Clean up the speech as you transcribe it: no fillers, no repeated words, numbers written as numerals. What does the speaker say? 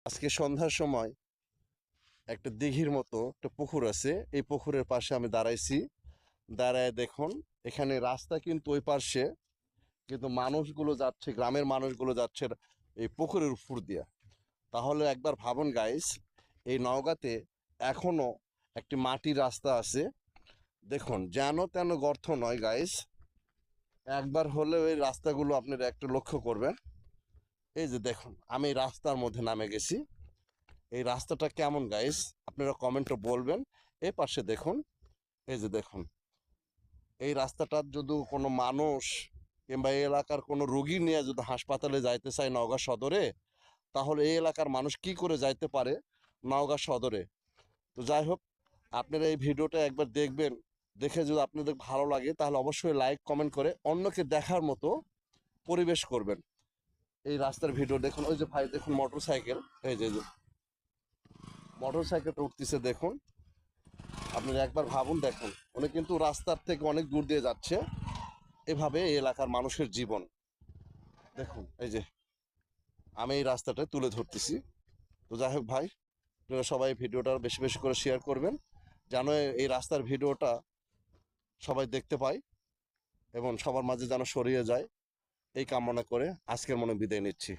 আজকে সন্ধ্যার সময় একটা দিঘির মতো একটা পুকুর আছে, এই পুকুরের পাশে আমি দাঁড়াইছি। দাঁড়ায় দেখুন, এখানে রাস্তা কিন্তু ওই পাশে, কিন্তু মানুষগুলো যাচ্ছে, গ্রামের মানুষগুলো যাচ্ছে এই পুকুরের উপর দিয়া। তাহলে একবার ভাবুন গাইস, এই নওগাঁতে এখনো একটি মাটির রাস্তা আছে। দেখুন, যেন তেন গর্ত নয় গাইস, একবার হলেও এই রাস্তাগুলো আপনারা একটু লক্ষ্য করবেন। এই যে দেখুন, আমি এই রাস্তার মধ্যে নামে গেছি। এই রাস্তাটা কেমন গাইস, আপনারা কমেন্টে বলবেন। এই পাশে দেখুন, এই যে দেখুন, এই রাস্তাটার যদি কোনো মানুষ কিংবা এই এলাকার কোনো রোগী নিয়ে যদি হাসপাতালে যাইতে চায় নওগাঁ সদরে, তাহলে এই এলাকার মানুষ কি করে যাইতে পারে নওগাঁ সদরে? তো যাই হোক, আপনারা এই ভিডিওটা একবার দেখবেন। দেখে যদি আপনাদের ভালো লাগে তাহলে অবশ্যই লাইক কমেন্ট করে অন্যকে দেখার মতো পরিবেশ করবেন। এই রাস্তার ভিডিও দেখুন, ওই যে ভাই দেখুন মোটর সাইকেল, এই যে মোটর সাইকেলটা উঠতেছে দেখুন। আপনারা একবার ভাবুন, দেখুন উনি কিন্তু রাস্তার থেকে অনেক দূর দিয়ে যাচ্ছে। এভাবে এই এলাকার মানুষের জীবন দেখুন। এই যে আমি এই রাস্তাটা তুলে ধরতেছি। তো যাই হোক ভাই, আপনারা সবাই ভিডিওটা বেশি বেশি করে শেয়ার করবেন, যেন এই রাস্তার ভিডিওটা সবাই দেখতে পায় এবং সবার মাঝে যেন ছড়িয়ে যায়। এই কামনা করে আজকের মনে বিদায় নিচ্ছি।